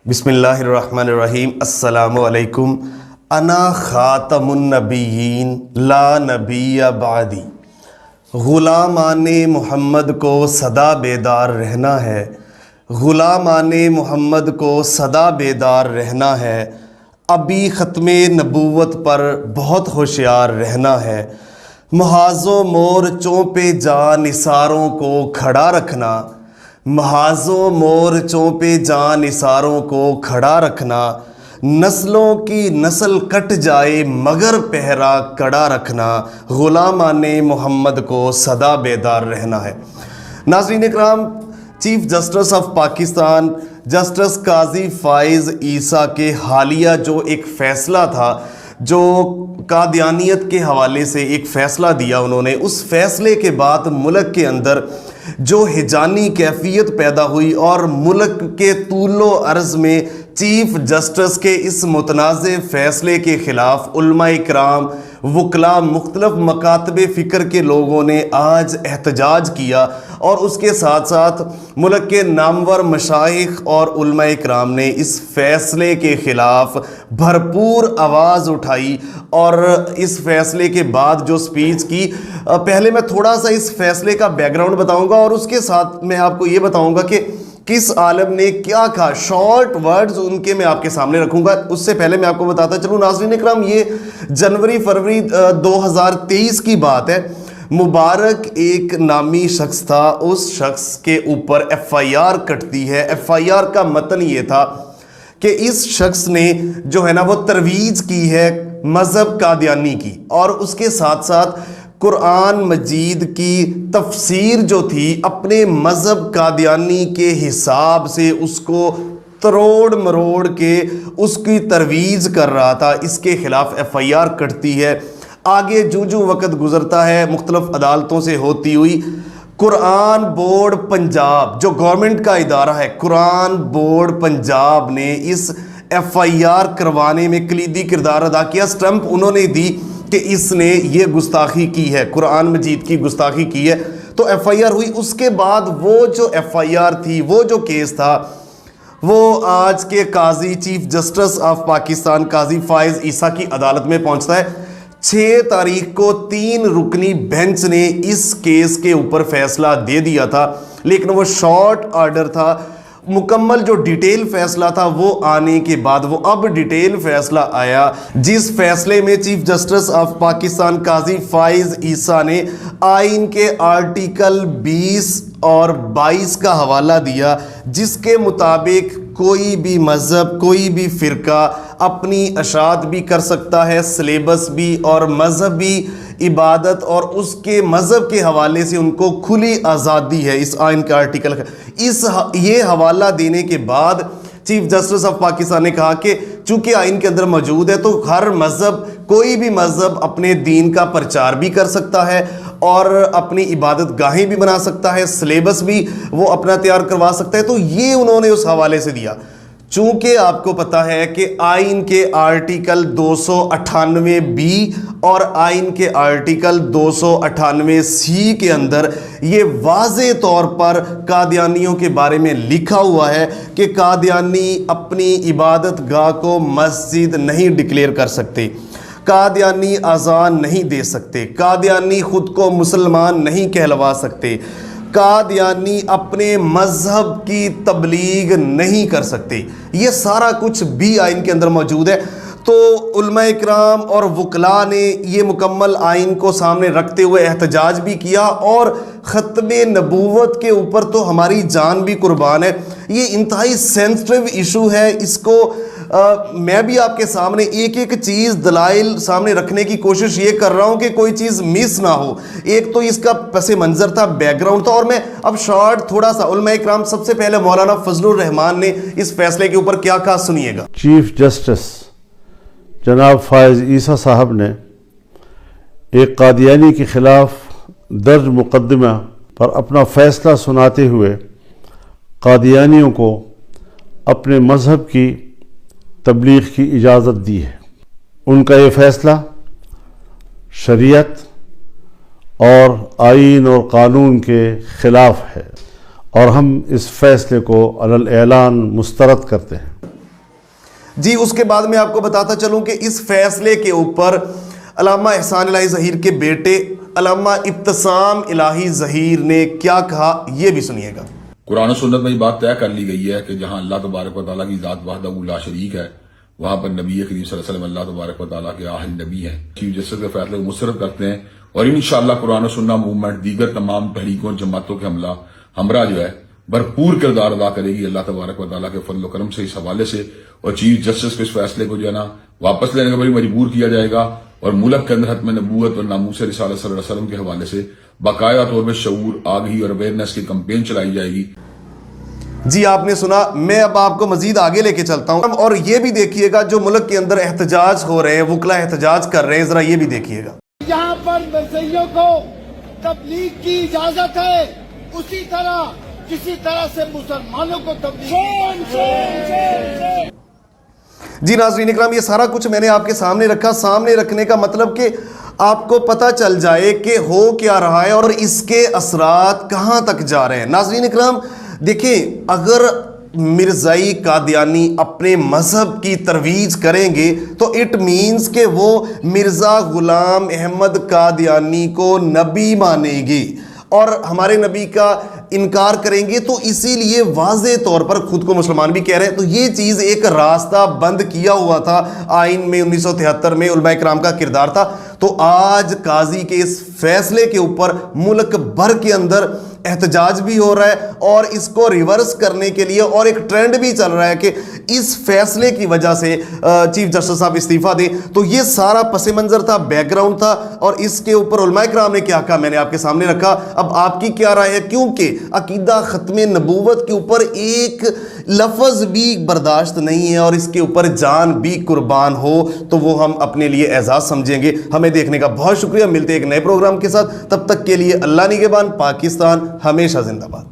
بسم اللہ الرحمن الرحیم۔ السلام علیکم۔ انا خاتم النبیین لا نبی بعدی۔ غلامان محمد کو سدا بیدار رہنا ہے، غلامان محمد کو سدا بیدار رہنا ہے، ابھی ختم نبوت پر بہت ہوشیار رہنا ہے، محاذ و مورچوں پہ جان نثاروں کو کھڑا رکھنا، محاذ و مورچوں پہ جان نثاروں کو کھڑا رکھنا، نسلوں کی نسل کٹ جائے مگر پہرا کڑا رکھنا، غلامان محمد کو سدا بیدار رہنا ہے۔ ناظرین اکرام، chief justice of Pakistan justice Qazi Faez عیسیٰ کے حالیہ جو ایک فیصلہ تھا، جو قادیانیت کے حوالے سے ایک فیصلہ دیا انہوں نے، اس فیصلے کے بعد ملک کے اندر جو ہجانی کیفیت پیدا ہوئی اور ملک کے طول و عرض میں چیف جسٹس کے اس متنازع فیصلے کے خلاف علماء کرام، وکلاء، مختلف مکاتب فکر کے لوگوں نے آج احتجاج کیا، اور اس کے ساتھ ساتھ ملک کے نامور مشائخ اور علماء کرام نے اس فیصلے کے خلاف بھرپور آواز اٹھائی اور اس فیصلے کے بعد جو سپیچ کی۔ پہلے میں تھوڑا سا اس فیصلے کا بیک گراؤنڈ بتاؤں گا اور اس کے ساتھ میں آپ کو یہ بتاؤں گا کہ کس عالم نے کیا کہا، شارٹ ورڈز ان کے میں آپ کے سامنے رکھوں گا۔ اس سے پہلے میں آپ کو بتاتا چلوں ناظرین اکرام، یہ جنوری فروری 2023 کی بات ہے۔ مبارک ایک نامی شخص تھا، اس شخص کے اوپر ایف آئی آر کٹتی ہے۔ ایف آئی آر کا متن یہ تھا کہ اس شخص نے جو ہے نا وہ ترویج کی ہے مذہب قادیانی کی، اور اس کے ساتھ ساتھ قرآن مجید کی تفسیر جو تھی اپنے مذہب قادیانی کے حساب سے اس کو تروڑ مروڑ کے اس کی ترویج کر رہا تھا۔ اس کے خلاف ایف آئی آر کٹتی ہے۔ آگے جو وقت گزرتا ہے، مختلف عدالتوں سے ہوتی ہوئی قرآن بورڈ پنجاب جو گورنمنٹ کا ادارہ ہے، قرآن بورڈ پنجاب نے اس ایف آئی آر کروانے میں کلیدی کردار ادا کیا۔ سٹمپ انہوں نے دی کہ اس نے یہ گستاخی کی ہے، قرآن مجید کی گستاخی کی ہے، تو ایف آئی آر ہوئی۔ اس کے بعد وہ جو ایف آئی آر تھی، وہ جو کیس تھا، وہ آج کے قاضی چیف جسٹس آف پاکستان قاضی فائز عیسیٰ کی عدالت میں پہنچتا ہے۔ 6 تاریخ کو 3 رکنی بینچ نے اس کیس کے اوپر فیصلہ دے دیا تھا، لیکن وہ شارٹ آرڈر تھا۔ مکمل جو ڈیٹیل فیصلہ تھا وہ آنے کے بعد وہ اب ڈیٹیل فیصلہ آیا، جس فیصلے میں چیف جسٹس آف پاکستان قاضی فائز عیسیٰ نے آئین کے آرٹیکل 20 اور 22 کا حوالہ دیا، جس کے مطابق کوئی بھی مذہب، کوئی بھی فرقہ اپنی اشاعت بھی کر سکتا ہے، سلیبس بھی، اور مذہبی عبادت اور اس کے مذہب کے حوالے سے ان کو کھلی آزادی ہے اس آئین کا آرٹیکل۔ یہ حوالہ دینے کے بعد چیف جسٹس آف پاکستان نے کہا کہ چونکہ آئین کے اندر موجود ہے تو ہر مذہب، کوئی بھی مذہب اپنے دین کا پرچار بھی کر سکتا ہے اور اپنی عبادت گاہیں بھی بنا سکتا ہے، سلیبس بھی وہ اپنا تیار کروا سکتا ہے۔ تو یہ انہوں نے اس حوالے سے دیا۔ چونکہ آپ کو پتہ ہے کہ آئین کے آرٹیکل 298 بی اور آئین کے آرٹیکل 298 سی کے اندر یہ واضح طور پر قادیانیوں کے بارے میں لکھا ہوا ہے کہ قادیانی اپنی عبادت گاہ کو مسجد نہیں ڈکلیئر کر سکتے، قادیانی اذان نہیں دے سکتے، قادیانی خود کو مسلمان نہیں کہلوا سکتے، قادیانی اپنے مذہب کی تبلیغ نہیں کر سکتے۔ یہ سارا کچھ بھی آئین کے اندر موجود ہے۔ تو علماء اکرام اور وکلاء نے یہ مکمل آئین کو سامنے رکھتے ہوئے احتجاج بھی کیا، اور ختم نبوت کے اوپر تو ہماری جان بھی قربان ہے۔ یہ انتہائی سینسٹیو ایشو ہے، اس کو میں بھی آپ کے سامنے ایک ایک چیز دلائل سامنے رکھنے کی کوشش یہ کر رہا ہوں کہ کوئی چیز مس نہ ہو۔ ایک تو اس کا پس منظر تھا، بیک گراؤنڈ تھا، اور میں اب شارٹ تھوڑا سا علماء اکرام، سب سے پہلے مولانا فضل الرحمان نے اس فیصلے کے اوپر کیا کہا، سنیے گا۔ چیف جسٹس جناب فائز عیسیٰ صاحب نے ایک قادیانی کے خلاف درج مقدمہ پر اپنا فیصلہ سناتے ہوئے قادیانیوں کو اپنے مذہب کی تبلیغ کی اجازت دی ہے۔ ان کا یہ فیصلہ شریعت اور آئین اور قانون کے خلاف ہے، اور ہم اس فیصلے کو علی الاعلان مسترد کرتے ہیں۔ جی اس کے بعد میں آپ کو بتاتا چلوں کہ اس فیصلے کے اوپر علامہ احسان الہی ظہیر کے بیٹے علامہ ابتسام الہی ظہیر نے کیا کہا، یہ بھی سنیے گا۔ قرآن و سنت میں یہ بات طے کر لی گئی ہے کہ جہاں اللہ تبارک و تعالیٰ کی ذات وحدہ لا شریک ہے، وہاں پر نبی کریم صلی اللہ علیہ وسلم اللہ تبارک و تعالیٰ کے آخری نبی ہیں، چیف جسٹس کے فیصلے کو مسترد کرتے ہیں، اور انشاءاللہ قرآن و سنت موومنٹ دیگر تمام تحریکوں جماعتوں کے ہمراہ جو ہے بھرپور کردار ادا کرے گی اللہ تبارک و تعالیٰ کے فضل و کرم سے اس حوالے سے، اور چیف جسٹس کے اس فیصلے کو جو ہے نا واپس لینے کا مجبور کیا جائے گا، اور ملک کے اندر ختم نبوت اور ناموس رسالت صلی اللہ علیہ وسلم کے حوالے سے باقاعدہ طور پر شعور آگہی اور اویئرنیس کی کمپین چلائی جائے گی۔ جی آپ نے سنا، میں اب آپ کو مزید آگے لے کے چلتا ہوں، اور یہ بھی دیکھیے گا جو ملک کے اندر احتجاج ہو رہے ہیں، وکلا احتجاج کر رہے ہیں، ذرا یہ بھی دیکھیے گا۔ یہاں پر مرزائیوں کو تبلیغ کی اجازت ہے، اسی طرح کسی طرح سے مسلمانوں کو تبلیغ کی۔ جی ناظرین اکرام، یہ سارا کچھ میں نے آپ کے سامنے رکھا، سامنے رکھنے کا مطلب کہ آپ کو پتہ چل جائے کہ ہو کیا رہا ہے اور اس کے اثرات کہاں تک جا رہے ہیں۔ ناظرین اکرام دیکھیں، اگر مرزائی قادیانی اپنے مذہب کی ترویج کریں گے تو اٹ مینز کہ وہ مرزا غلام احمد قادیانی کو نبی مانیں گے اور ہمارے نبی کا انکار کریں گے، تو اسی لیے واضح طور پر خود کو مسلمان بھی کہہ رہے ہیں۔ تو یہ چیز ایک راستہ بند کیا ہوا تھا آئین میں 1973 میں، علماء کرام کا کردار تھا۔ تو آج قاضی کے اس فیصلے کے اوپر ملک بھر کے اندر احتجاج بھی ہو رہا ہے، اور اس کو ریورس کرنے کے لیے اور ایک ٹرینڈ بھی چل رہا ہے کہ اس فیصلے کی وجہ سے چیف جسٹس صاحب استعفیٰ دیں۔ تو یہ سارا پس منظر تھا، بیک گراؤنڈ تھا، اور اس کے اوپر علماء کرام نے کیا کہا میں نے آپ کے سامنے رکھا۔ اب آپ کی کیا رائے ہے؟ کیونکہ عقیدہ ختم نبوت کے اوپر ایک لفظ بھی برداشت نہیں ہے، اور اس کے اوپر جان بھی قربان ہو تو وہ ہم اپنے لیے اعزاز سمجھیں گے۔ ہمیں دیکھنے کا بہت شکریہ، ملتے ہیں ایک نئے پروگرام کے ساتھ، تب تک کے لیے اللہ نگہبان، پاکستان ہمیشہ زندہ باد۔